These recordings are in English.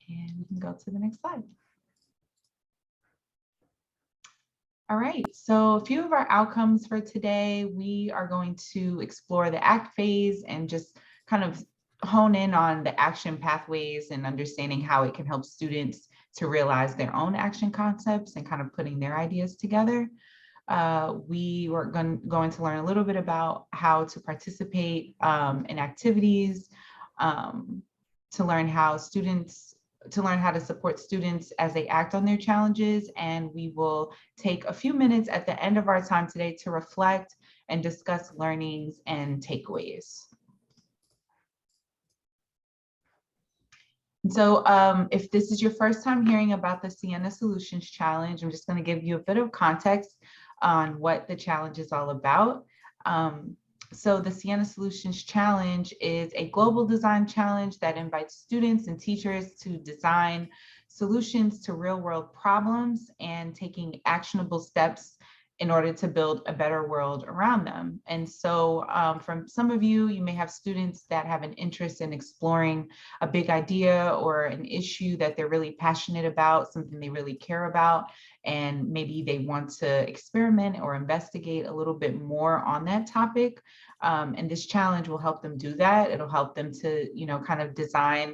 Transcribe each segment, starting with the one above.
And we can go to the next slide. All right, so a few of our outcomes for today, we are going to explore the ACT phase and just kind of hone in on the action pathways and understanding how it can help students to realize their own action concepts and kind of putting their ideas together. We were going to learn a little bit about how to participate in activities, to learn how to support students as they act on their challenges. And we will take a few minutes at the end of our time today to reflect and discuss learnings and takeaways. So if this is your first time hearing about the Siena Solutions Challenge, I'm just going to give you a bit of context on what the challenge is all about. So the Siena Solutions Challenge is a global design challenge that invites students and teachers to design solutions to real-world problems and taking actionable steps in order to build a better world around them. And so from some of you, you may have students that have an interest in exploring a big idea or an issue that they're really passionate about, something they really care about, and maybe they want to experiment or investigate a little bit more on that topic. And this challenge will help them do that. It'll help them to, kind of design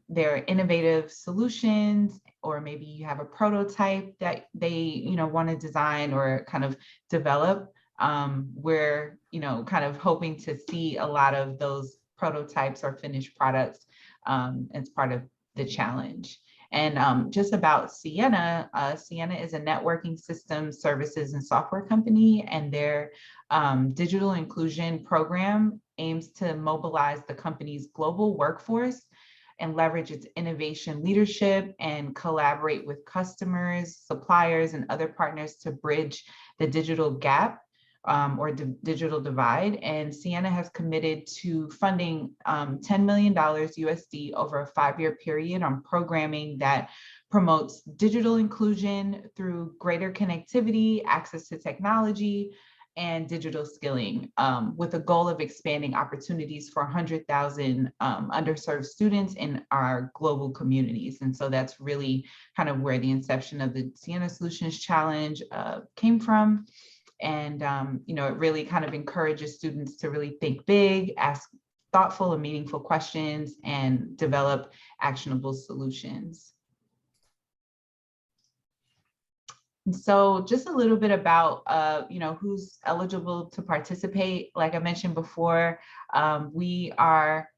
their innovative solutions, or maybe you have a prototype that they, want to design or kind of develop. We're, kind of hoping to see a lot of those prototypes or finished products as part of the challenge. And just about Siena, Siena is a networking systems, services, and software company, and their digital inclusion program aims to mobilize the company's global workforce and leverage its innovation leadership and collaborate with customers, suppliers, and other partners to bridge the digital gap or digital divide. And Siena has committed to funding $10 million USD over a 5-year period on programming that promotes digital inclusion through greater connectivity, access to technology, and digital skilling, with a goal of expanding opportunities for 100,000 underserved students in our global communities. And so that's really kind of where the inception of the Siena Solutions Challenge came from. And it really kind of encourages students to really think big, ask thoughtful and meaningful questions, and develop actionable solutions. So just a little bit about, who's eligible to participate. Like I mentioned before, we are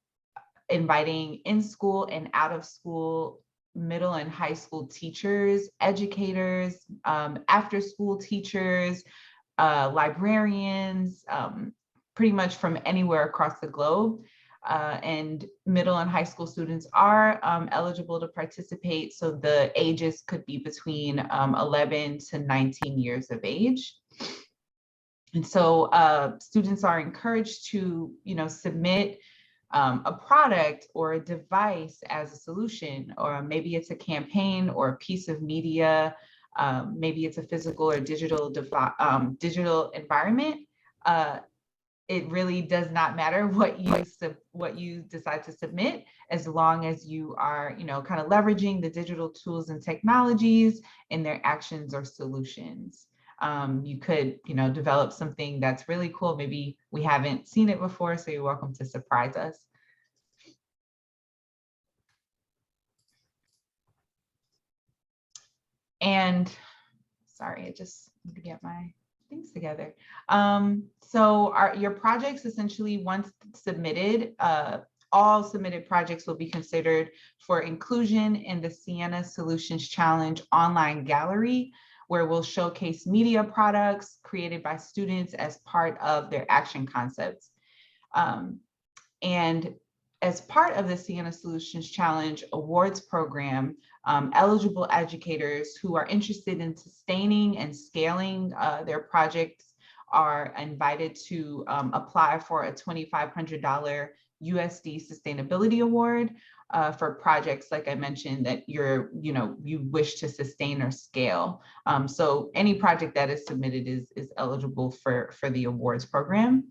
inviting in-school and out-of-school middle and high school teachers, educators, after-school teachers, librarians, pretty much from anywhere across the globe. And middle and high school students are eligible to participate. So the ages could be between 11 to 19 years of age. And so students are encouraged to, submit a product or a device as a solution, or maybe it's a campaign or a piece of media. Maybe it's a physical or digital environment. It really does not matter what you decide to submit, as long as you are, kind of leveraging the digital tools and technologies in their actions or solutions. You could, develop something that's really cool. Maybe we haven't seen it before, so you're welcome to surprise us. And sorry, I just need to get my things together. So your projects, essentially, once submitted, all submitted projects will be considered for inclusion in the Siena Solutions Challenge online gallery, where we'll showcase media products created by students as part of their action concepts. And as part of the Siena Solutions Challenge Awards program, eligible educators who are interested in sustaining and scaling their projects are invited to apply for a $2,500 USD Sustainability Award for projects, like I mentioned, that you wish to sustain or scale. So any project that is submitted is eligible for the awards program.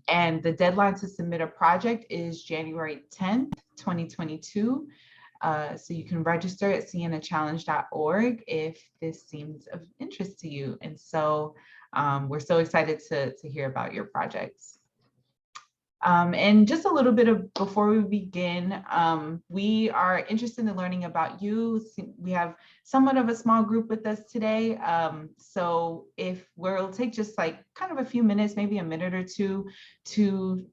And the deadline to submit a project is January 10th, 2022. So you can register at siennachallenge.org if this seems of interest to you. And so we're so excited to hear about your projects. And just a little bit of before we begin, we are interested in learning about you. We have somewhat of a small group with us today. So if we'll take just like kind of a few minutes, maybe a minute or two, to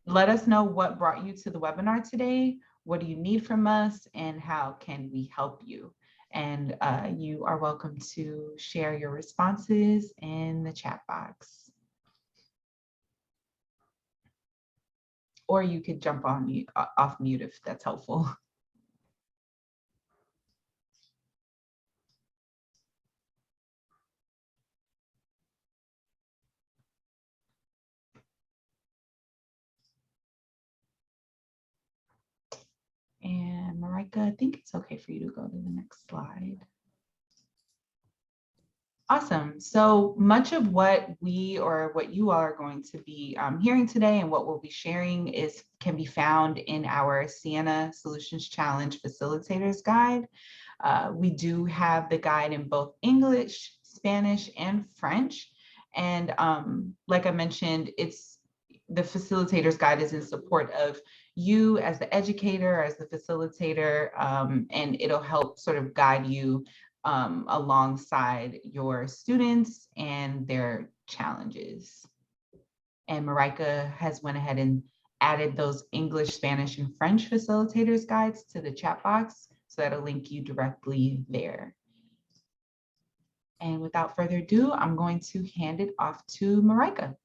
let us know what brought you to the webinar today, what do you need from us, and how can we help you? And you are welcome to share your responses in the chat box. Or you could jump on mute, off mute if that's helpful. And Marika, I think it's okay for you to go to the next slide. Awesome. So much of what you all are going to be hearing today and what we'll be sharing can be found in our Sienna Solutions Challenge Facilitators Guide. We do have the guide in both English, Spanish, and French. And like I mentioned, the Facilitators Guide is in support of you as the educator, as the facilitator, and it'll help sort of guide you alongside your students and their challenges. And Marika has went ahead and added those English, Spanish, and French facilitators guides to the chat box, so that'll link you directly there. And without further ado, I'm going to hand it off to Marika.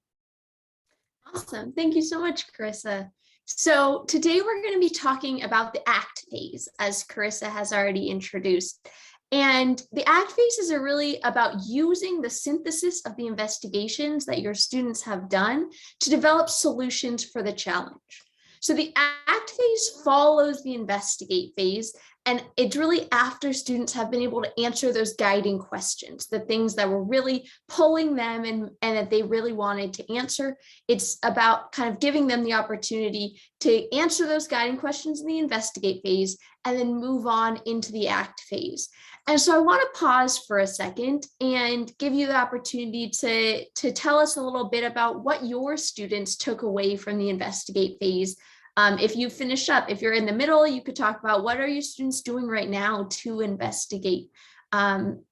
Awesome. Thank you so much, Carissa. So today we're going to be talking about the ACT phase, as Carissa has already introduced. And the ACT phases are really about using the synthesis of the investigations that your students have done to develop solutions for the challenge. So the ACT phase follows the investigate phase, and it's really after students have been able to answer those guiding questions, the things that were really pulling them and that they really wanted to answer. It's about kind of giving them the opportunity to answer those guiding questions in the investigate phase and then move on into the ACT phase. And so I want to pause for a second and give you the opportunity to tell us a little bit about what your students took away from the investigate phase. If you finish up, if you're in the middle, you could talk about what are your students doing right now to investigate.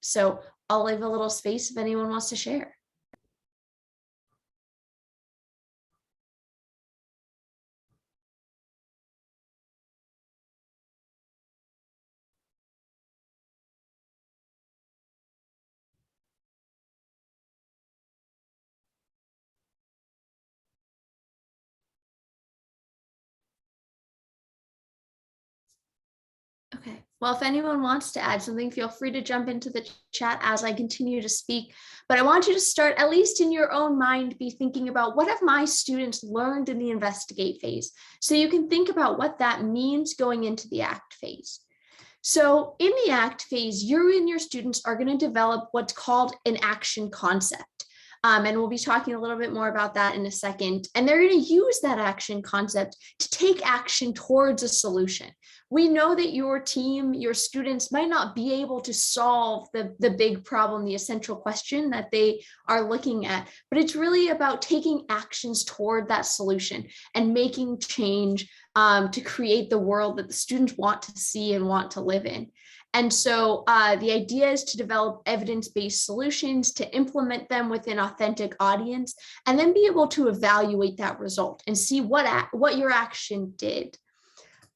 So I'll leave a little space if anyone wants to share. Okay, well, if anyone wants to add something, feel free to jump into the chat as I continue to speak. But I want you to start, at least in your own mind, be thinking about what have my students learned in the investigate phase? So you can think about what that means going into the ACT phase. So in the ACT phase, you and your students are going to develop what's called an action concept. And we'll be talking a little bit more about that in a second. And they're going to use that action concept to take action towards a solution. We know that your team, your students might not be able to solve the big problem, the essential question that they are looking at, but it's really about taking actions toward that solution and making change to create the world that the students want to see and want to live in. And so the idea is to develop evidence-based solutions, to implement them with an authentic audience, and then be able to evaluate that result and see what your action did.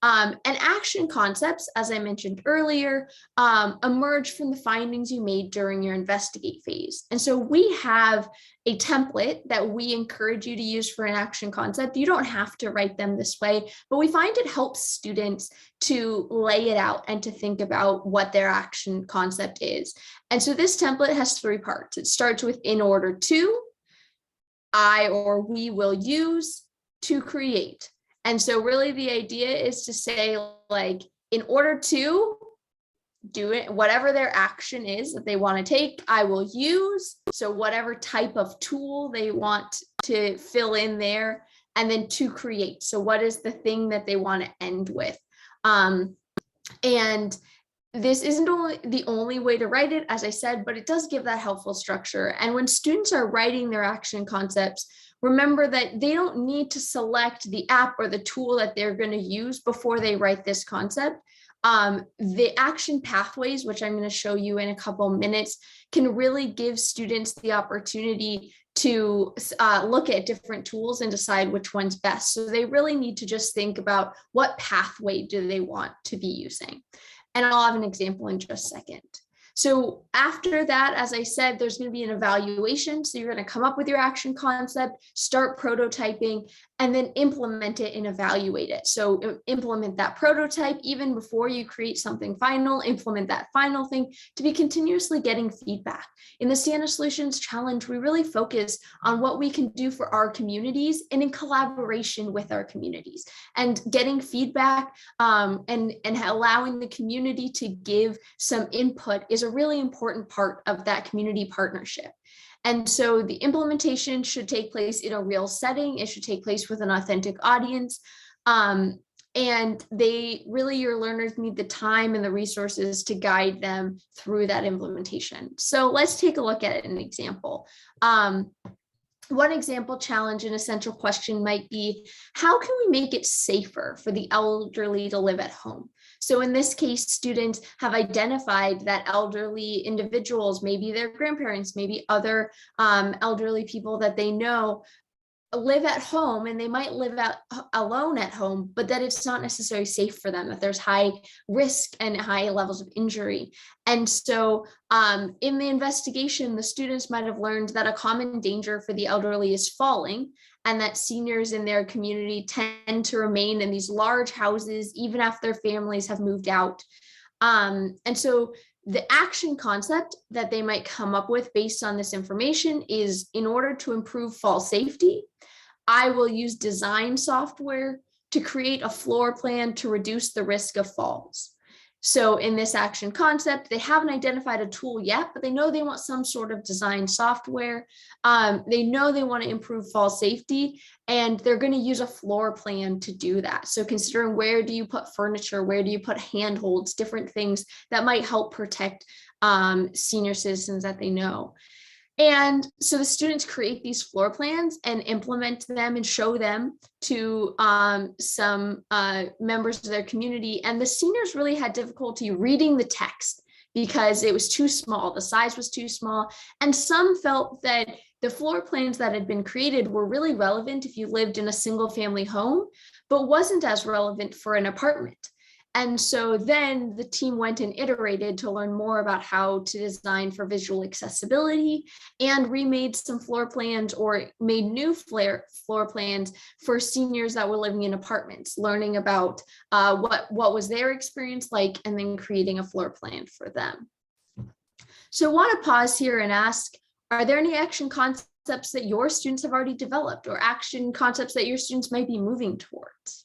And action concepts, as I mentioned earlier, emerge from the findings you made during your investigate phase. And so we have a template that we encourage you to use for an action concept. You don't have to write them this way, but we find it helps students to lay it out and to think about what their action concept is. And so this template has 3 parts. It starts with in order to, I or we will use, to create. And so really the idea is to say, like, in order to do it, whatever their action is that they want to take, I will use. So whatever type of tool they want to fill in there, and then to create. So what is the thing that they want to end with? And this isn't only the only way to write it, as I said, but it does give that helpful structure. And when students are writing their action concepts, remember that they don't need to select the app or the tool that they're going to use before they write this concept. The action pathways, which I'm going to show you in a couple minutes, can really give students the opportunity to look at different tools and decide which one's best. So they really need to just think about what pathway do they want to be using. And I'll have an example in just a second. So after that, as I said, there's going to be an evaluation. So you're going to come up with your action concept, start prototyping, and then implement it and evaluate it. So implement that prototype even before you create something final, implement that final thing to be continuously getting feedback. In the Siena Solutions Challenge, we really focus on what we can do for our communities and in collaboration with our communities, and getting feedback and allowing the community to give some input is a really important part of that community partnership. And so the implementation should take place in a real setting. It should take place with an authentic audience. And your learners need the time and the resources to guide them through that implementation. So let's take a look at an example. One example challenge and essential question might be, how can we make it safer for the elderly to live at home? So in this case, students have identified that elderly individuals, maybe their grandparents, maybe other elderly people that they know, live at home, and they might live out alone at home, but that it's not necessarily safe for them, that there's high risk and high levels of injury. And so in the investigation, the students might have learned that a common danger for the elderly is falling, and that seniors in their community tend to remain in these large houses even after their families have moved out. And so the action concept that they might come up with based on this information is, in order to improve fall safety, I will use design software to create a floor plan to reduce the risk of falls. So in this action concept, they haven't identified a tool yet, but they know they want some sort of design software. They know they want to improve fall safety, and they're going to use a floor plan to do that. So considering, where do you put furniture, where do you put handholds, different things that might help protect senior citizens that they know. And so the students create these floor plans and implement them and show them to some members of their community. And the seniors really had difficulty reading the text because it was too small. The size was too small. And some felt that the floor plans that had been created were really relevant if you lived in a single family home, but wasn't as relevant for an apartment. And so then the team went and iterated to learn more about how to design for visual accessibility, and remade some floor plans, or made new floor plans for seniors that were living in apartments, learning about what was their experience like, and then creating a floor plan for them. So I want to pause here and ask, are there any action concepts that your students have already developed, or action concepts that your students might be moving towards?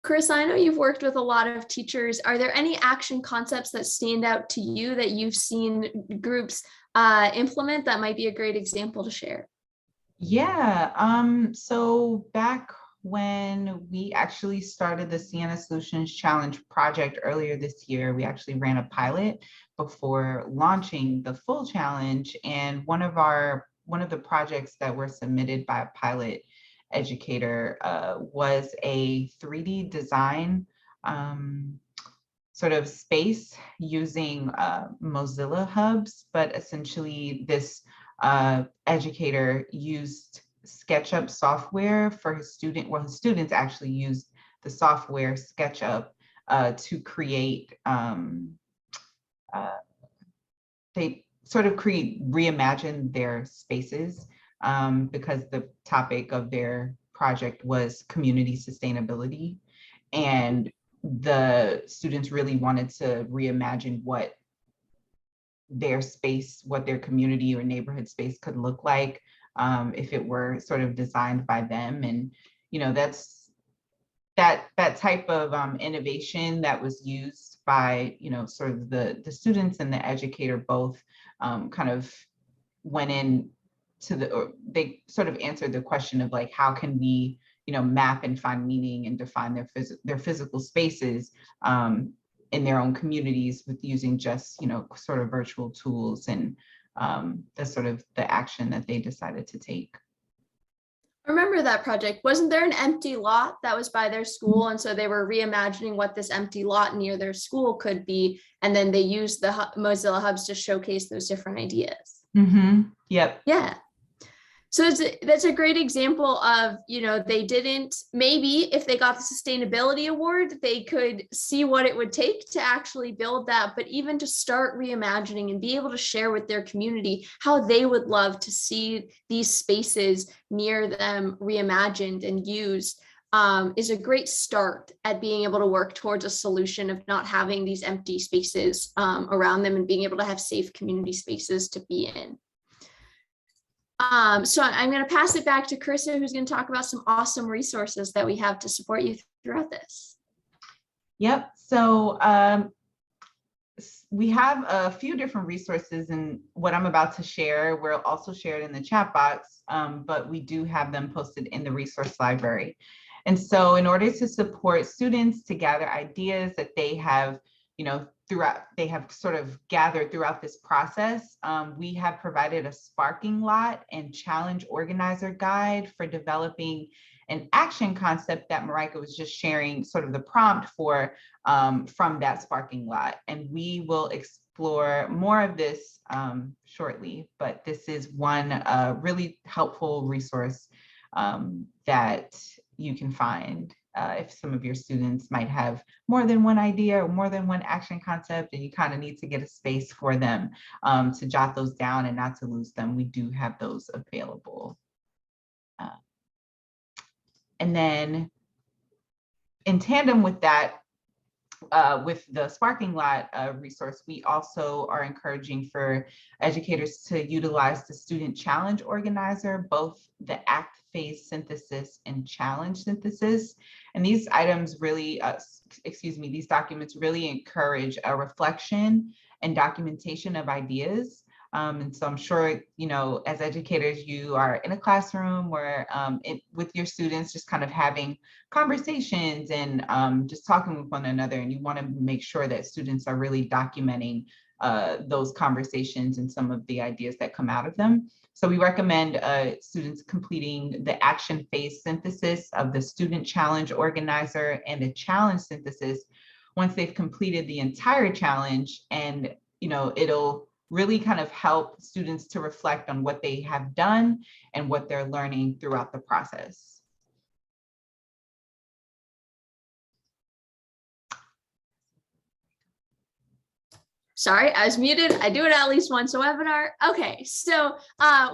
Chris, I know you've worked with a lot of teachers. Are there any action concepts that stand out to you that you've seen groups implement that might be a great example to share? Yeah, so back when we actually started the Siena Solutions Challenge project earlier this year, we actually ran a pilot before launching the full challenge. And one of the projects that were submitted by a pilot educator was a 3D design sort of space using Mozilla hubs, but essentially this educator used SketchUp software for his students actually used the software SketchUp to create, they sort of reimagine their spaces because the topic of their project was community sustainability. And the students really wanted to reimagine what their space, what their community or neighborhood space could look like if it were sort of designed by them. And, that's that type of innovation that was used by, sort of the students and the educator both kind of went in or they sort of answered the question of like, how can we, map and find meaning and define their physical spaces in their own communities with using just, sort of virtual tools, and that's sort of the action that they decided to take. I remember that project. Wasn't there an empty lot that was by their school? And so they were reimagining what this empty lot near their school could be. And then they used the Mozilla Hubs to showcase those different ideas. Yep. Yeah. So that's a great example of, they didn't, maybe if they got the sustainability award, they could see what it would take to actually build that, but even to start reimagining and be able to share with their community how they would love to see these spaces near them reimagined and used is a great start at being able to work towards a solution of not having these empty spaces around them and being able to have safe community spaces to be in. So I'm going to pass it back to Carissa, who's going to talk about some awesome resources that we have to support you throughout this. Yep. So we have a few different resources, and what I'm about to share, we'll also share it in the chat box, but we do have them posted in the resource library. And so in order to support students to gather ideas that they have, they have sort of gathered throughout this process, we have provided a sparking lot and challenge organizer guide for developing an action concept that Marika was just sharing sort of the prompt for from that sparking lot. And we will explore more of this shortly, but this is one really helpful resource that you can find if some of your students might have more than one idea or more than one action concept, and you kind of need to get a space for them to jot those down and not to lose them. We do have those available. And then in tandem with that, with the Sparking Lot resource, we also are encouraging for educators to utilize the Student Challenge Organizer, both the act phase synthesis and challenge synthesis. And these items really, these documents really encourage a reflection and documentation of ideas. And so I'm sure, as educators, you are in a classroom or with your students, just kind of having conversations and just talking with one another. And you want to make sure that students are really documenting those conversations and some of the ideas that come out of them. So we recommend students completing the action phase synthesis of the Student Challenge Organizer and the challenge synthesis once they've completed the entire challenge. And, it'll really kind of help students to reflect on what they have done and what they're learning throughout the process. Sorry, I was muted. I do it at least once a webinar. Okay, so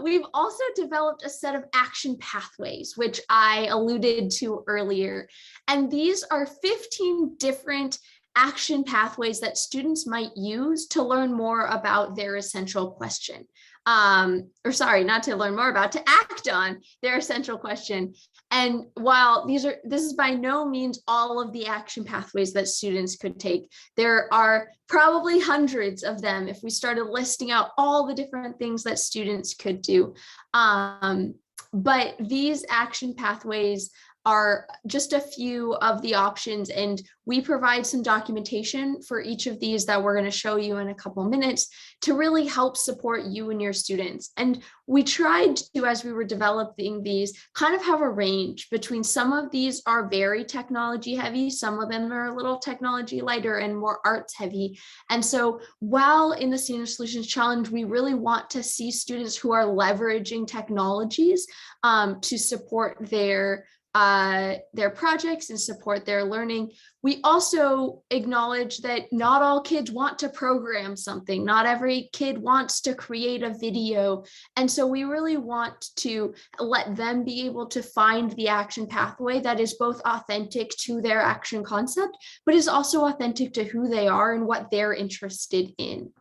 we've also developed a set of action pathways, which I alluded to earlier. And these are 15 different action pathways that students might use to learn more about their essential question. Or sorry, not to learn more about, to act on their essential question. And while this is by no means all of the action pathways that students could take, there are probably hundreds of them if we started listing out all the different things that students could do. But these action pathways are just a few of the options, and we provide some documentation for each of these that we're going to show you in a couple minutes to really help support you and your students. And we tried to, as we were developing these, kind of have a range between some of these are very technology heavy, some of them are a little technology lighter and more arts heavy. And so while in the Siena Solutions Challenge, we really want to see students who are leveraging technologies to support their projects and support their learning. We also acknowledge that not all kids want to program something. Not every kid wants to create a video. And so we really want to let them be able to find the action pathway that is both authentic to their action concept, but is also authentic to who they are and what they're interested in.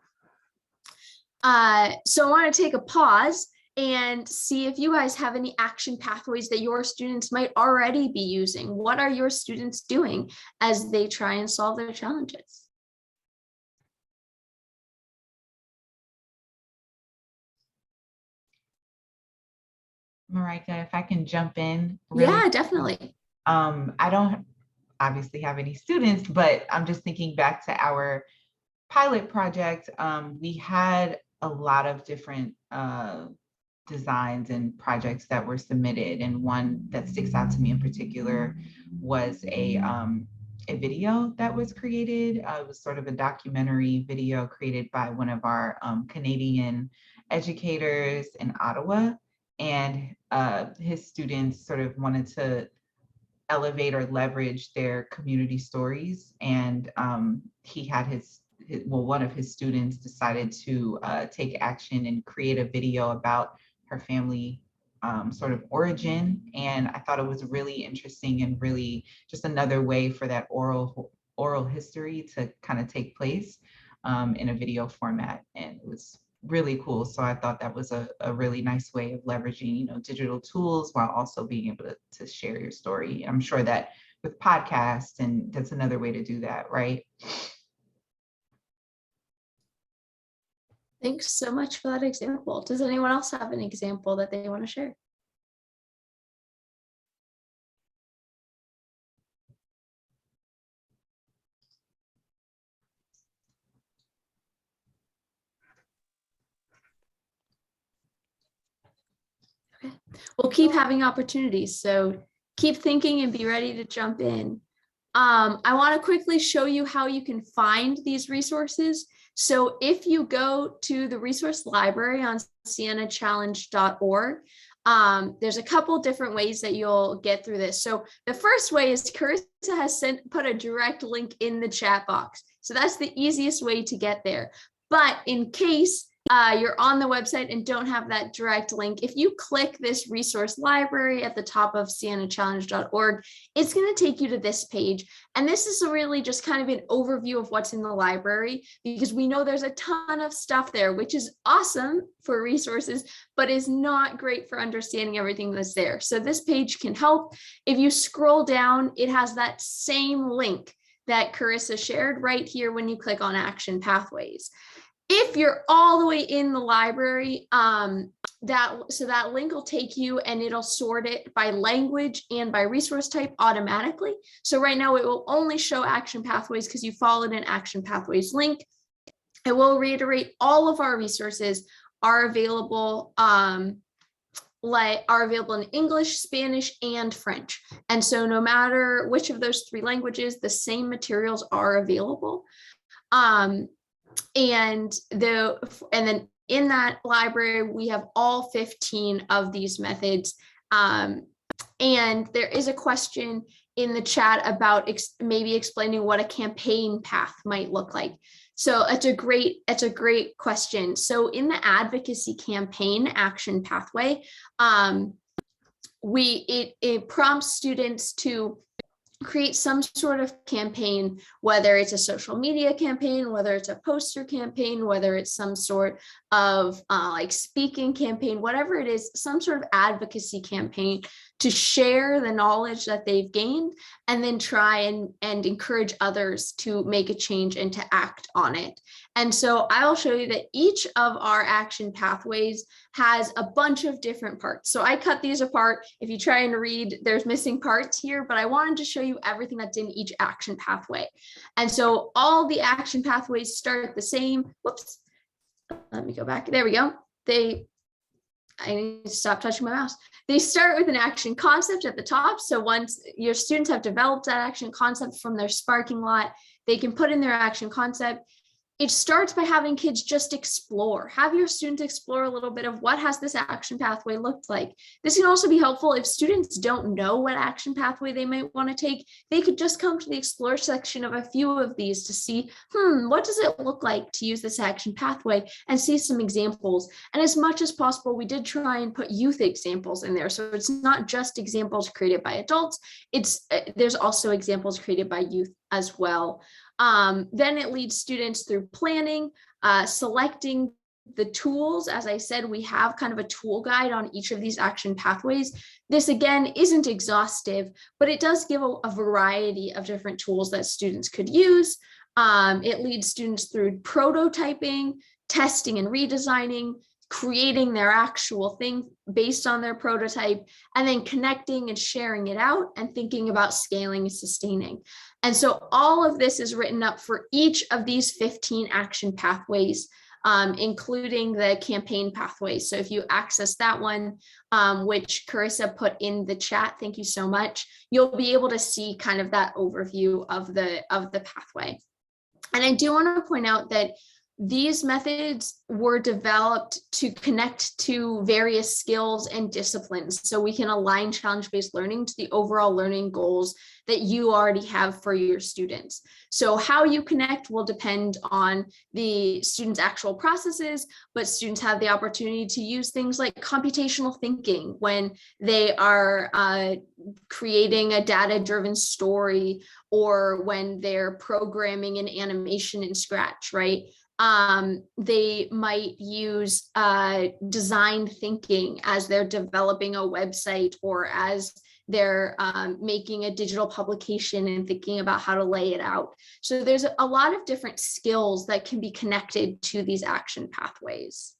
So I want to take a pause and see if you guys have any action pathways that your students might already be using. What are your students doing as they try and solve their challenges? Marika, if I can jump in really. Yeah, definitely. I don't obviously have any students, but I'm just thinking back to our pilot project. We had a lot of different designs and projects that were submitted, and one that sticks out to me in particular was a video that was created. It was sort of a documentary video created by one of our Canadian educators in Ottawa, and his students sort of wanted to elevate or leverage their community stories. And he had well, one of his students decided to take action and create a video about her family sort of origin. And I thought it was really interesting and really just another way for that oral history to kind of take place in a video format. And it was really cool. So I thought that was a really nice way of leveraging, you know, digital tools while also being able to share your story. I'm sure that with podcasts, and that's another way to do that, right? Thanks so much for that example. Does anyone else have an example that they want to share? Okay. We'll keep having opportunities, so keep thinking and be ready to jump in. I want to quickly show you how you can find these resources. So if you go to the resource library on siennachallenge.org, there's a couple different ways that you'll get through this. So the first way is Carissa has put a direct link in the chat box. So that's the easiest way to get there. But in case you're on the website and don't have that direct link, if you click this resource library at the top of siennachallenge.org, it's going to take you to this page. And this is really just kind of an overview of what's in the library, because we know there's a ton of stuff there, which is awesome for resources, but is not great for understanding everything that's there. So this page can help. If you scroll down, it has that same link that Carissa shared right here when you click on Action Pathways. If you're all the way in the library, that link will take you and it'll sort it by language and by resource type automatically. So right now it will only show Action Pathways because you followed an Action Pathways link. I will reiterate, all of our resources are available in English, Spanish, and French. And so no matter which of those 3 languages, the same materials are available. And then in that library, we have all 15 of these methods. And there is a question in the chat about maybe explaining what a campaign path might look like. So it's a great question. So in the advocacy campaign action pathway, it prompts students to create some sort of campaign, whether it's a social media campaign, whether it's a poster campaign, whether it's some sort of like speaking campaign, whatever it is, some sort of advocacy campaign to share the knowledge that they've gained and then try and encourage others to make a change and to act on it. And so I'll show you that each of our action pathways has a bunch of different parts. So I cut these apart. If you try and read, there's missing parts here, but I wanted to show you everything that's in each action pathway. And so all the action pathways start the same. Whoops, let me go back. There we go. I need to stop touching my mouse. They start with an action concept at the top. So once your students have developed that action concept from their sparking lot, they can put in their action concept. It starts by having kids just explore. Have your students explore a little bit of what has this action pathway looked like. This can also be helpful if students don't know what action pathway they might want to take. They could just come to the explore section of a few of these to see, what does it look like to use this action pathway, and see some examples. And as much as possible, we did try and put youth examples in there. So it's not just examples created by adults. There's also examples created by youth as well. Then it leads students through planning, selecting the tools, as I said, we have kind of a tool guide on each of these action pathways. This again isn't exhaustive, but it does give a variety of different tools that students could use. It leads students through prototyping, testing and redesigning, creating their actual thing based on their prototype, and then connecting and sharing it out and thinking about scaling and sustaining. And so all of this is written up for each of these 15 action pathways, including the campaign pathways. So if you access that one, which Carissa put in the chat, thank you so much, you'll be able to see kind of that overview of the pathway. And I do want to point out that these methods were developed to connect to various skills and disciplines, so we can align challenge-based learning to the overall learning goals that you already have for your students. So how you connect will depend on the students' actual processes, but students have the opportunity to use things like computational thinking when they are creating a data-driven story, or when they're programming an animation in Scratch, right? They might use design thinking as they're developing a website, or as they're making a digital publication and thinking about how to lay it out. So there's a lot of different skills that can be connected to these action pathways.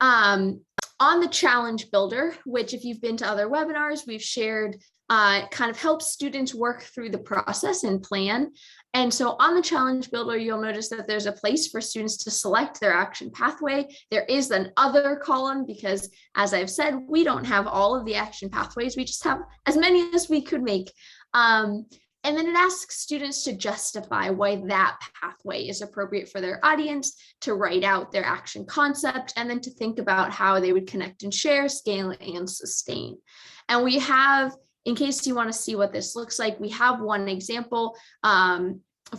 On the challenge builder, which if you've been to other webinars, we've shared kind of helps students work through the process and plan. And so on the challenge builder, you'll notice that there's a place for students to select their action pathway. There is an other column because, as I've said, we don't have all of the action pathways. We just have as many as we could make. And then it asks students to justify why that pathway is appropriate for their audience, to write out their action concept, and then to think about how they would connect and share, scale, and sustain. And we have, in case you want to see what this looks like, we have one example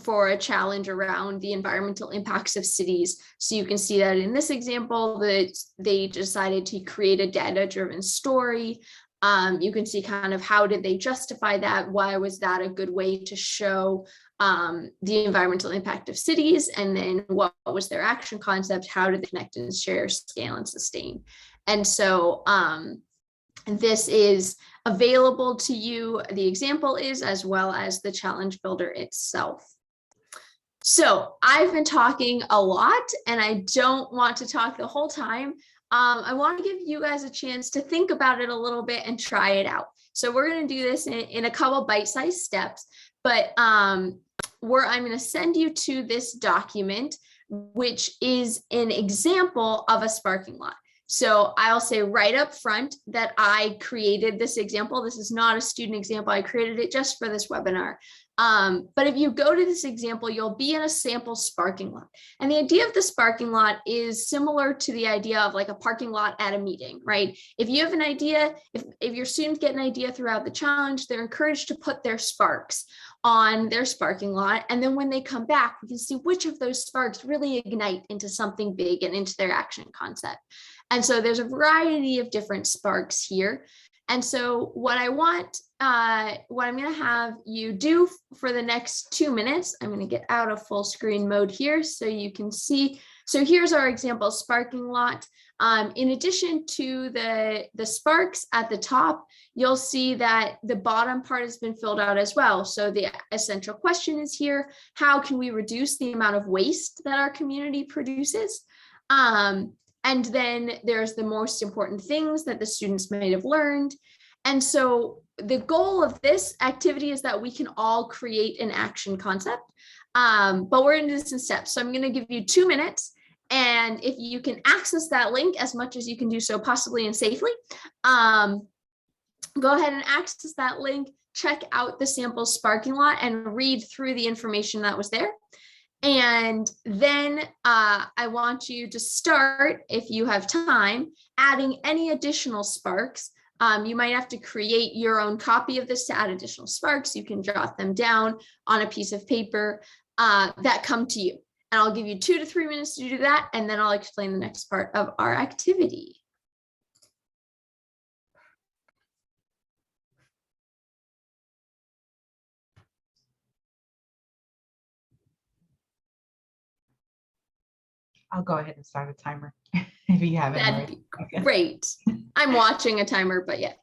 for a challenge around the environmental impacts of cities. So you can see that in this example that they decided to create a data-driven story. You can see kind of how did they justify that? Why was that a good way to show the environmental impact of cities? And then what was their action concept? How did they connect and share, scale, and sustain? And so this is available to you. The example is, as well as the challenge builder itself. So I've been talking a lot and I don't want to talk the whole time. I want to give you guys a chance to think about it a little bit and try it out. So we're going to do this in a couple bite-sized steps, but I'm going to send you to this document, which is an example of a sparking lot. So I'll say right up front that I created this example. This is not a student example. I created it just for this webinar. But if you go to this example, you'll be in a sample sparking lot. And the idea of the sparking lot is similar to the idea of like a parking lot at a meeting, right? If you have an idea, if your students get an idea throughout the challenge, they're encouraged to put their sparks on their sparking lot. And then when they come back, we can see which of those sparks really ignite into something big and into their action concept. And so there's a variety of different sparks here. And so what I'm going to have you do for the next 2 minutes, I'm going to get out of full screen mode here so you can see. So here's our example sparking lot. In addition to the sparks at the top, you'll see that the bottom part has been filled out as well. So the essential question is here: how can we reduce the amount of waste that our community produces? And then there's the most important things that the students may have learned. And so the goal of this activity is that we can all create an action concept, but we're going to do this in steps. So I'm going to give you 2 minutes. And if you can access that link as much as you can do so possibly and safely, go ahead and access that link, check out the sample sparking lot and read through the information that was there. And then I want you to start, if you have time, adding any additional sparks. You might have to create your own copy of this to add additional sparks. You can jot them down on a piece of paper that come to you. And I'll give you 2 to 3 minutes to do that, and then I'll explain the next part of our activity. I'll go ahead and start a timer if you haven't That'd already. be great. I'm watching a timer, but yeah.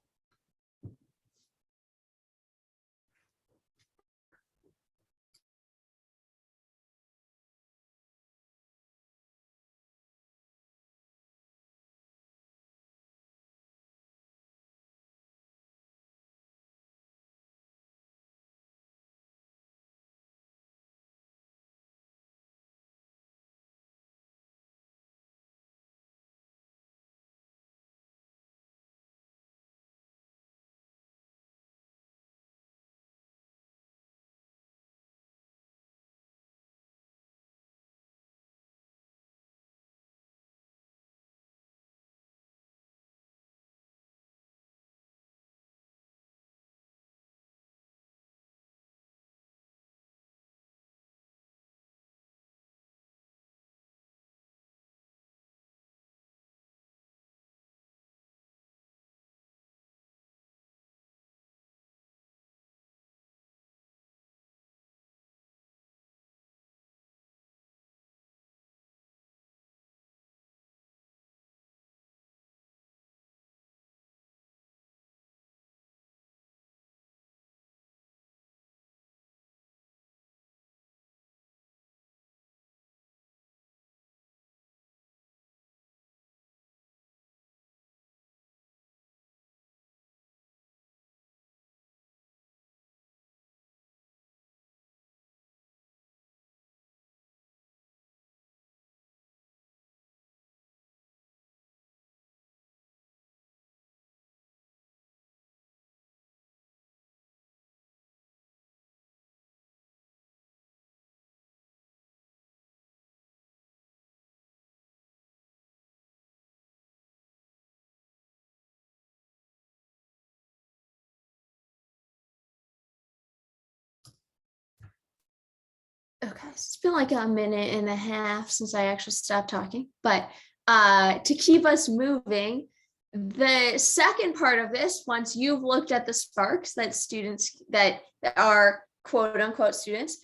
Okay, so it's been like a minute and a half since I actually stopped talking, but to keep us moving, the second part of this, once you've looked at the sparks that students that are quote unquote students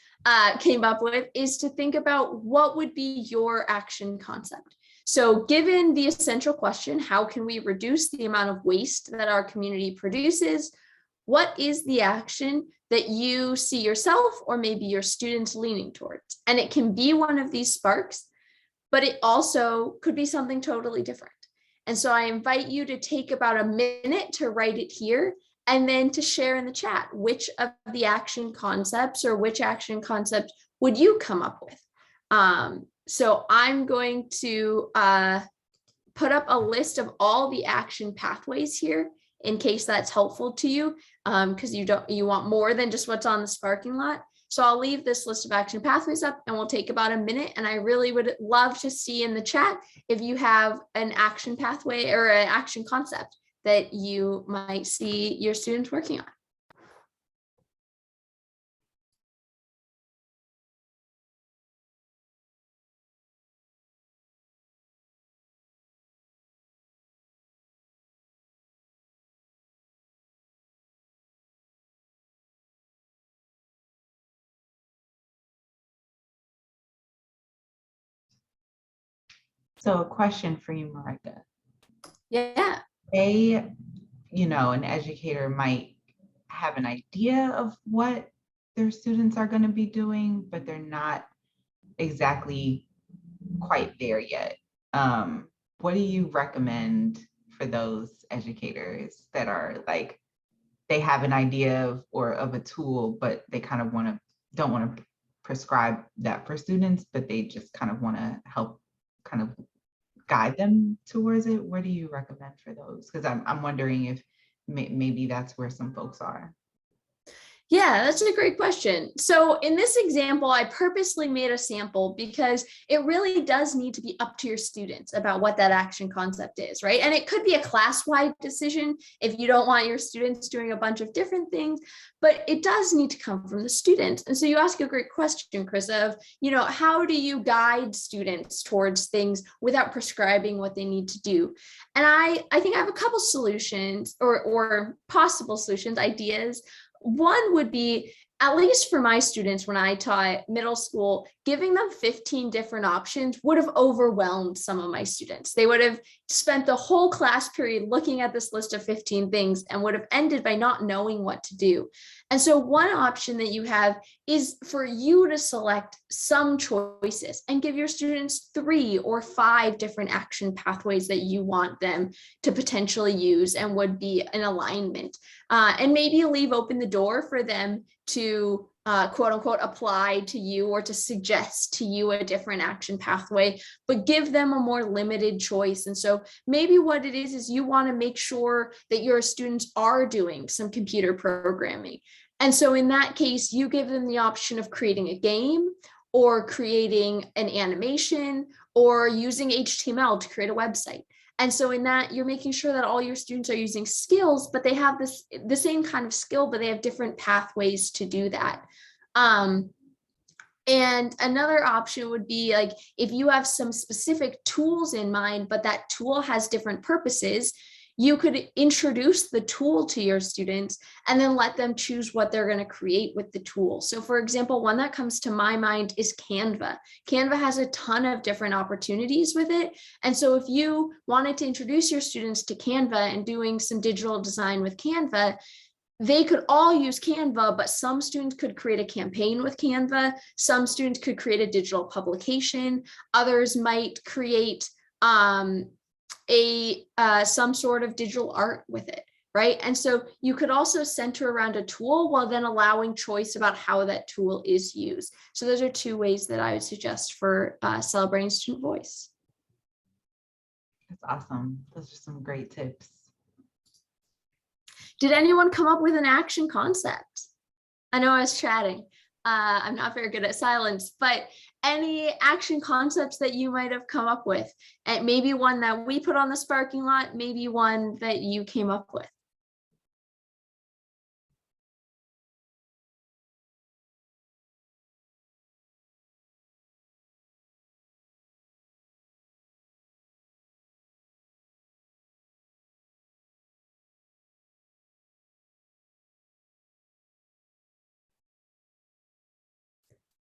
came up with, is to think about what would be your action concept. So given the essential question, how can we reduce the amount of waste that our community produces? What is the action that you see yourself or maybe your students leaning towards? And it can be one of these sparks, but it also could be something totally different. And so I invite you to take about a minute to write it here and then to share in the chat which of the action concepts or which action concept would you come up with. So I'm going to put up a list of all the action pathways here in case that's helpful to you, because you want more than just what's on the sparking lot. So I'll leave this list of action pathways up and we'll take about a minute. And I really would love to see in the chat if you have an action pathway or an action concept that you might see your students working on. So a question for you, Marika. Yeah. An educator might have an idea of what their students are going to be doing, but they're not exactly quite there yet. What do you recommend for those educators that are like, they have an idea of a tool, but they kind of don't want to prescribe that for students, but they just kind of want to help kind of guide them towards it? What do you recommend for those? Because I'm wondering if maybe that's where some folks are. Yeah, that's a great question. So in this example, I purposely made a sample because it really does need to be up to your students about what that action concept is, right? And it could be a class-wide decision if you don't want your students doing a bunch of different things, but it does need to come from the students. And so you ask a great question, Chris, of, how do you guide students towards things without prescribing what they need to do? And I think I have a couple solutions or possible solutions, ideas. One would be, at least for my students, when I taught middle school, giving them 15 different options would have overwhelmed some of my students. They would have spent the whole class period looking at this list of 15 things and would have ended by not knowing what to do. And so one option that you have is for you to select some choices and give your students 3 or 5 different action pathways that you want them to potentially use and would be in alignment. And maybe leave open the door for them to quote unquote apply to you or to suggest to you a different action pathway, but give them a more limited choice. And so maybe what it is you want to make sure that your students are doing some computer programming. And so in that case, you give them the option of creating a game or creating an animation or using HTML to create a website. And so in that, you're making sure that all your students are using skills, but they have the same kind of skill, but they have different pathways to do that. And another option would be like, if you have some specific tools in mind, but that tool has different purposes, you could introduce the tool to your students and then let them choose what they're going to create with the tool. So for example, one that comes to my mind is Canva. Canva has a ton of different opportunities with it. And so if you wanted to introduce your students to Canva and doing some digital design with Canva, they could all use Canva, but some students could create a campaign with Canva. Some students could create a digital publication. Others might create some sort of digital art with it, right? And so you could also center around a tool while then allowing choice about how that tool is used. So those are 2 ways that I would suggest for celebrating student voice. That's awesome. Those are some great tips. Did anyone come up with an action concept? I know I was chatting. I'm not very good at silence, but any action concepts that you might have come up with, and maybe one that we put on the Sparking Lot, maybe one that you came up with.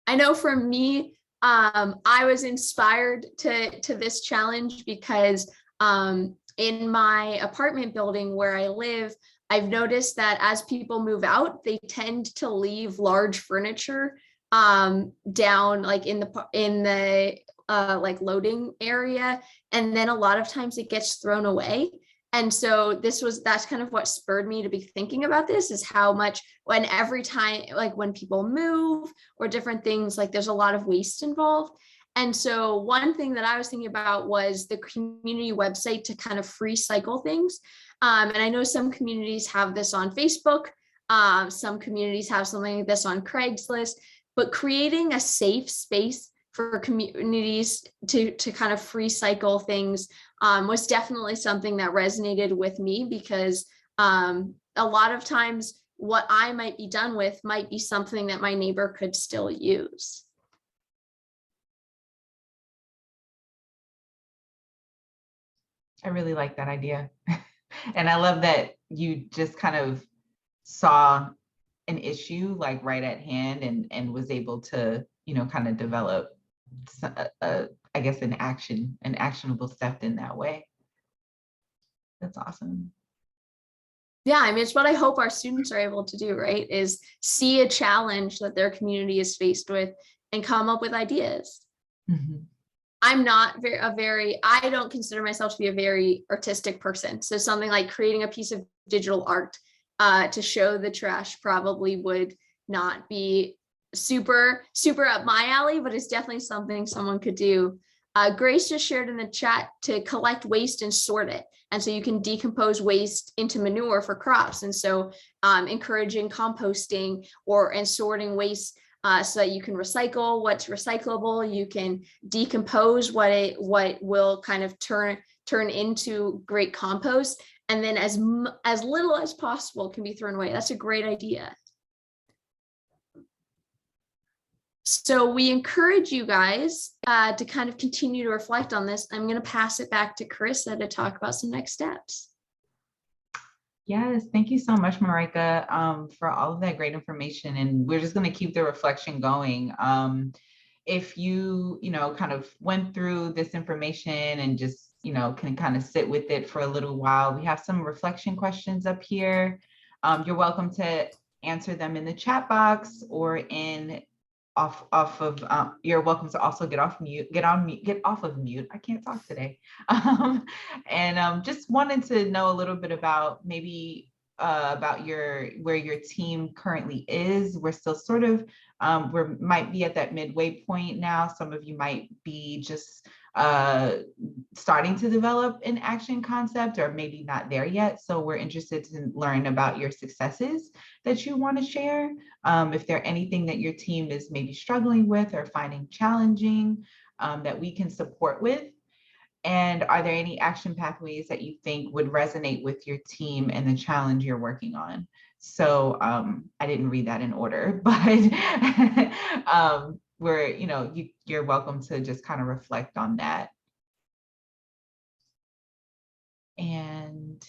I know for me, I was inspired to this challenge because in my apartment building where I live, I've noticed that as people move out, they tend to leave large furniture down like in the like loading area, and then a lot of times it gets thrown away. And so that's kind of what spurred me to be thinking about this, is how much when every time, like when people move or different things, like there's a lot of waste involved. And so one thing that I was thinking about was the community website to kind of free cycle things. And I know some communities have this on Facebook. Some communities have something like this on Craigslist, but creating a safe space for communities to kind of free cycle things was definitely something that resonated with me, because a lot of times what I might be done with might be something that my neighbor could still use. I really like that idea. And I love that you just kind of saw an issue like right at hand and was able to, kind of develop I guess an actionable step in that way. That's awesome. Yeah, I mean, it's what I hope our students are able to do, right? Is see a challenge that their community is faced with and come up with ideas. Mm-hmm. I'm not I don't consider myself to be a very artistic person. So something like creating a piece of digital art to show the trash probably would not be super up my alley, but it's definitely something someone could do. Grace just shared in the chat to collect waste and sort it. And so you can decompose waste into manure for crops. And so encouraging composting and sorting waste so that you can recycle what's recyclable, you can decompose what will kind of turn into great compost, and then as little as possible can be thrown away. That's a great idea. So we encourage you guys to kind of continue to reflect on this. I'm going to pass it back to Carissa to talk about some next steps. Yes, thank you so much, Marika, for all of that great information. And we're just going to keep the reflection going. If you know, kind of went through this information and just, you know, can kind of sit with it for a little while, we have some reflection questions up here. You're welcome to answer them in the chat box or in off of you're welcome to also get off mute, get off of mute. I can't talk today. And just wanted to know a little bit about maybe about where your team currently is. We're still sort of we might be at that midway point now. Some of you might be just starting to develop an action concept or maybe not there yet. So we're interested to learn about your successes that you want to share. If there anything that your team is maybe struggling with or finding challenging that we can support with. And are there any action pathways that you think would resonate with your team and the challenge you're working on? So I didn't read that in order, but you know, you're welcome to just kind of reflect on that. And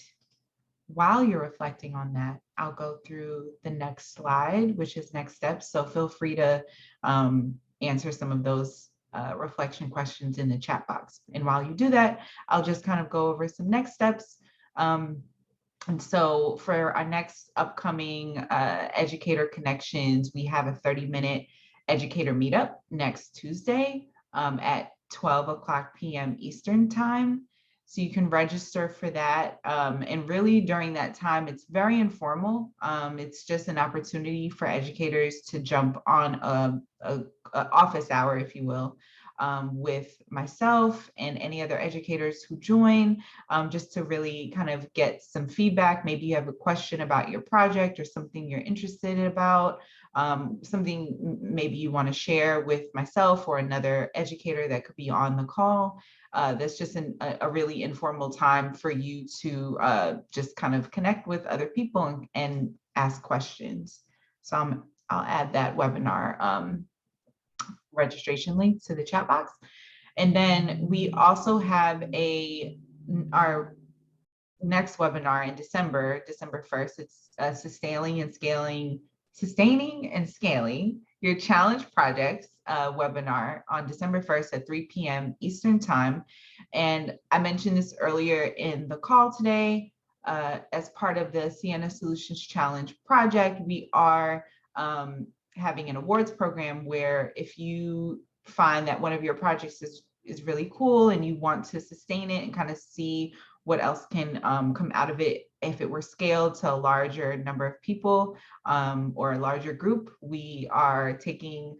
while you're reflecting on that, I'll go through the next slide, which is next steps. So feel free to answer some of those reflection questions in the chat box. And while you do that, I'll just kind of go over some next steps. And so for our next upcoming Educator Connections, we have a 30-minute educator meetup next Tuesday at 12 p.m. Eastern time. So you can register for that. And really during that time, it's very informal. It's just an opportunity for educators to jump on a office hour, if you will, with myself and any other educators who join, just to really kind of get some feedback. Maybe you have a question about your project or something you're interested about, something maybe you want to share with myself or another educator that could be on the call. That's just a really informal time for you to just kind of connect with other people and ask questions. So I'll add that webinar registration link to the chat box. And then we also have our next webinar in December 1st. It's sustaining and scaling your challenge projects webinar on December 1st at 3 p.m. Eastern time. And I mentioned this earlier in the call today. As part of the Siena Solutions Challenge project, we are having an awards program where if you find that one of your projects is really cool and you want to sustain it and kind of see what else can come out of it if it were scaled to a larger number of people or a larger group, we are taking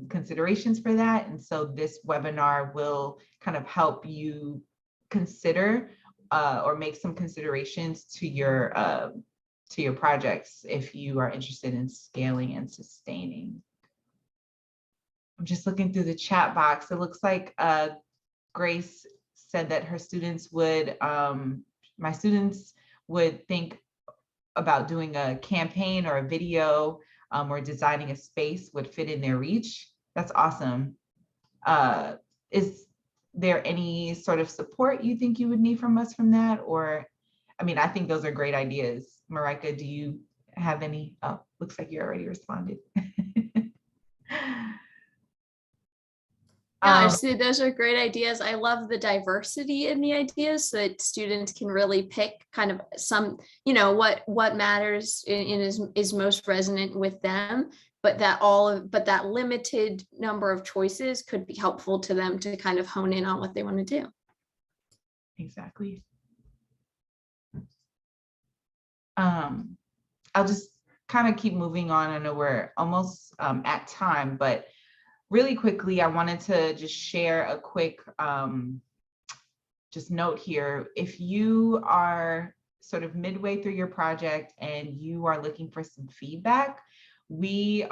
considerations for that. And so this webinar will kind of help you consider or make some considerations to your projects if you are interested in scaling and sustaining. I'm just looking through the chat box. It looks like Grace said that her students would, my students would think about doing a campaign or a video or designing a space would fit in their reach. That's awesome. Is there any sort of support you think you would need from us from that? Or, I mean, I think those are great ideas. Marika, do you have any? Oh, looks like you already responded. Yeah, I see those are great ideas. I love the diversity in the ideas so that students can really pick kind of some, you know, what matters and is most resonant with them, but that limited number of choices could be helpful to them to kind of hone in on what they want to do. Exactly. I'll just kind of keep moving on. I know we're almost at time, but really quickly, I wanted to just share a quick just note here. If you are sort of midway through your project and you are looking for some feedback, the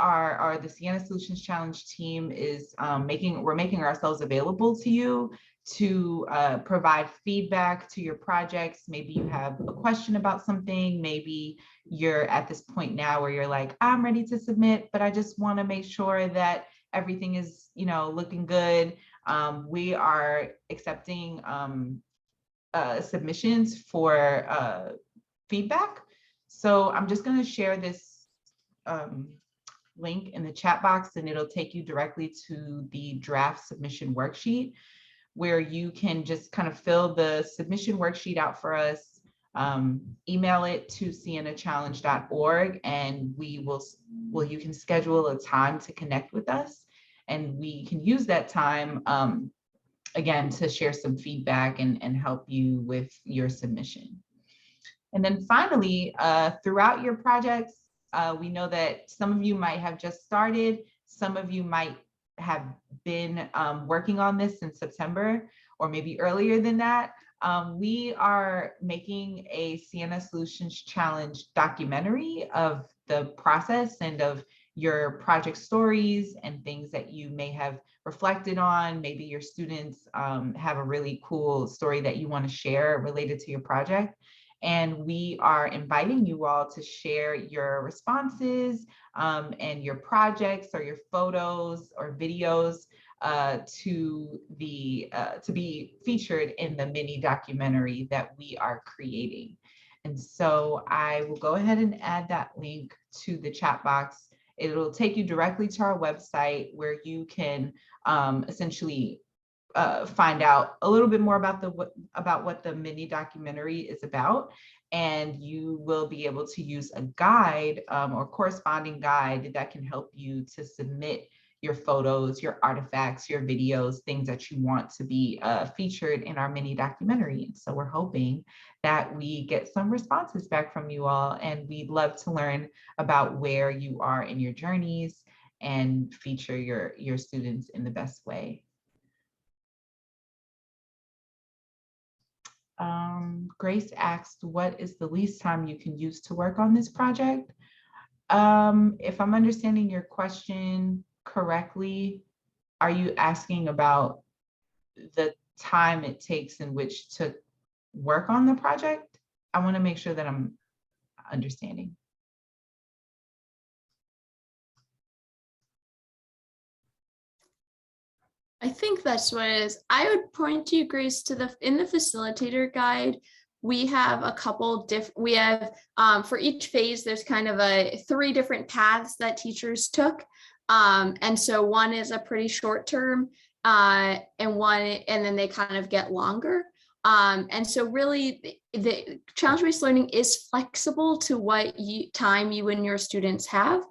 Siena Solutions Challenge team is we're making ourselves available to you to provide feedback to your projects. Maybe you have a question about something. Maybe you're at this point now where you're like, I'm ready to submit, but I just want to make sure that everything is, you know, looking good. We are accepting submissions for feedback. So I'm just going to share this link in the chat box, and it'll take you directly to the draft submission worksheet, where you can just kind of fill the submission worksheet out for us, email it to siennachallenge.org, and you can schedule a time to connect with us, and we can use that time again to share some feedback and help you with your submission. And then finally, throughout your projects, we know that some of you might have just started, some of you might have been working on this in September or maybe earlier than that. We are making a Siena Solutions Challenge documentary of the process and of your project stories and things that you may have reflected on. Maybe your students have a really cool story that you want to share related to your project. And we are inviting you all to share your responses and your projects or your photos or videos to be featured in the mini documentary that we are creating. And so I will go ahead and add that link to the chat box. It'll take you directly to our website, where you can essentially find out a little bit more about what the mini documentary is about, and you will be able to use a guide or corresponding guide that can help you to submit your photos, your artifacts, your videos, things that you want to be featured in our mini documentary. And so we're hoping that we get some responses back from you all, and we'd love to learn about where you are in your journeys and feature your students in the best way. Grace asked, what is the least time you can use to work on this project? If I'm understanding your question correctly, are you asking about the time it takes in which to work on the project? I want to make sure that I'm understanding. I think that's what it is. I would point you, Grace, to in the facilitator guide, we have a couple we have for each phase, there's kind of 3 different paths that teachers took. And so one is a pretty short term and then they kind of get longer. And so really the challenge-based learning is flexible to what time you and your students have.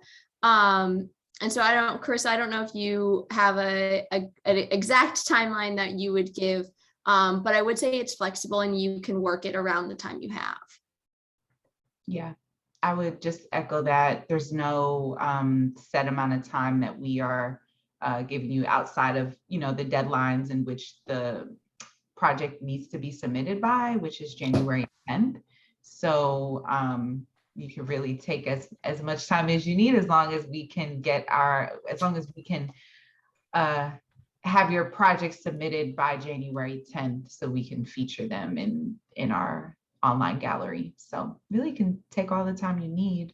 And so Chris, I don't know if you have an exact timeline that you would give, but I would say it's flexible and you can work it around the time you have. Yeah, I would just echo that. There's no set amount of time that we are giving you outside of, the deadlines in which the project needs to be submitted by, which is January 10th. So you can really take as much time as you need, as long as we can have your project submitted by January 10th, so we can feature them in our online gallery. So really can take all the time you need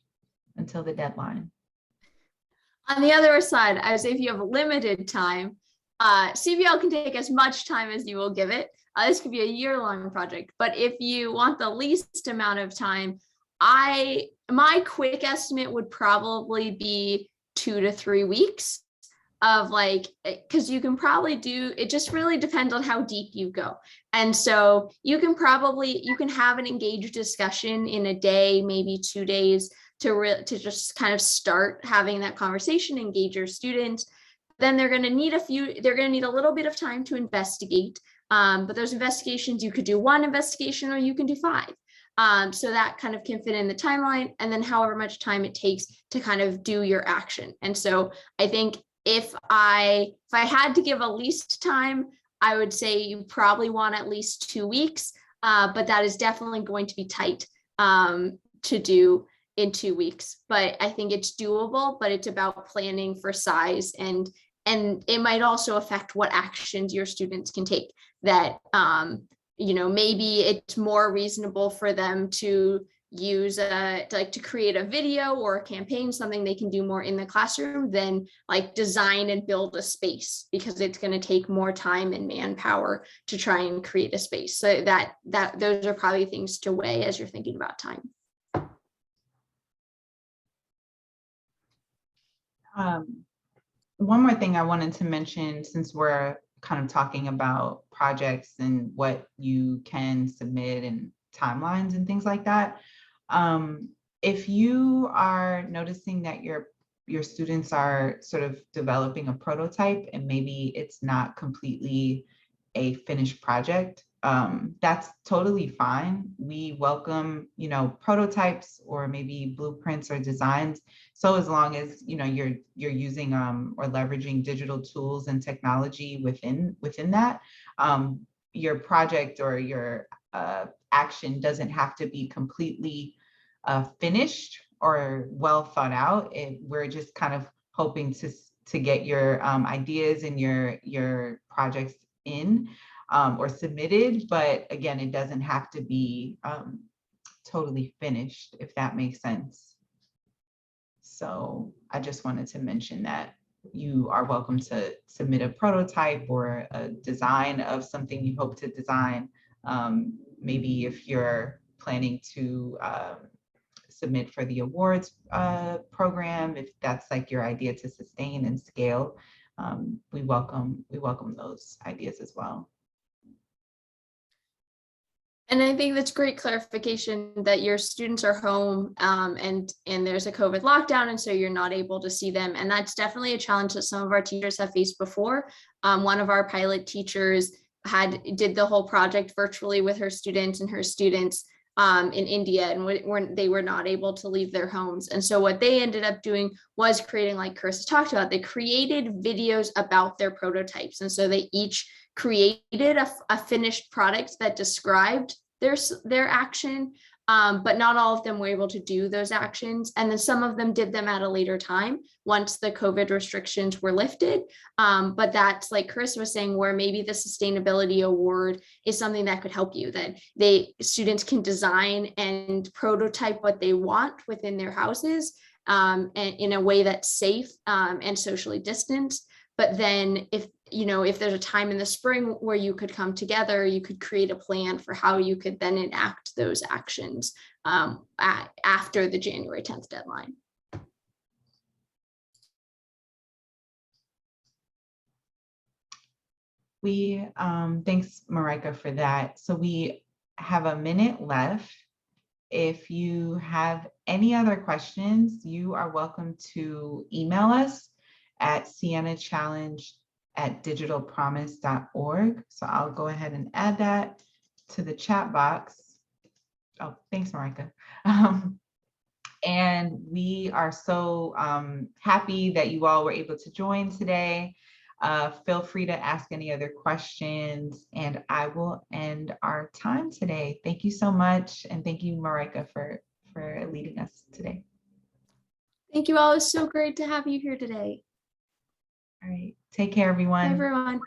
until the deadline. On the other side, I would say if you have limited time, CBL can take as much time as you will give it. This could be a year-long project, but if you want the least amount of time, my quick estimate would probably be 2 to 3 weeks of because you can probably it just really depends on how deep you go. And so you can have an engaged discussion in a day, maybe 2 days to just kind of start having that conversation, engage your students. Then they're going to need a little bit of time to investigate. But those investigations, you could do 1 investigation or you can do 5. So that kind of can fit in the timeline, and then however much time it takes to kind of do your action. And so I think if I had to give a least time, I would say you probably want at least 2 weeks, but that is definitely going to be tight to do in 2 weeks. But I think it's doable, but it's about planning for size, and it might also affect what actions your students can take that maybe it's more reasonable for them to use to create a video or a campaign, something they can do more in the classroom than like design and build a space, because it's going to take more time and manpower to try and create a space. So that those are probably things to weigh as you're thinking about time. One more thing I wanted to mention, since we're kind of talking about projects and what you can submit and timelines and things like that. If you are noticing that your students are sort of developing a prototype and maybe it's not completely a finished project, that's totally fine. We welcome, prototypes or maybe blueprints or designs. So as long as, you're using or leveraging digital tools and technology within that, your project or your action doesn't have to be completely finished or well thought out. We're just kind of hoping to get your ideas and your projects in or submitted, but again, it doesn't have to be totally finished, if that makes sense. So I just wanted to mention that you are welcome to submit a prototype or a design of something you hope to design. Maybe if you're planning to submit for the awards program, if that's like your idea to sustain and scale, we welcome those ideas as well. And I think that's great clarification that your students are home and there's a COVID lockdown, and so you're not able to see them. And that's definitely a challenge that some of our teachers have faced before. One of our pilot teachers did the whole project virtually with her students in India, and they were not able to leave their homes. And so what they ended up doing was creating, like Carissa talked about, they created videos about their prototypes. And so they each created a finished product that described their action, but not all of them were able to do those actions. And then some of them did them at a later time once the COVID restrictions were lifted. But that's, like Carissa was saying, where maybe the sustainability award is something that could help you, that students can design and prototype what they want within their houses and in a way that's safe and socially distanced. But then if there's a time in the spring where you could come together, you could create a plan for how you could then enact those actions after the January 10th deadline. Thanks, Marika, for that. So we have a minute left. If you have any other questions, you are welcome to email us at siennachallenge@digitalpromise.org. So I'll go ahead and add that to the chat box. Oh, thanks, Marika. And we are so happy that you all were able to join today. Feel free to ask any other questions, and I will end our time today. Thank you so much. And thank you, Marika, for leading us today. Thank you all. It's so great to have you here today. All right. Take care, everyone. Bye, everyone.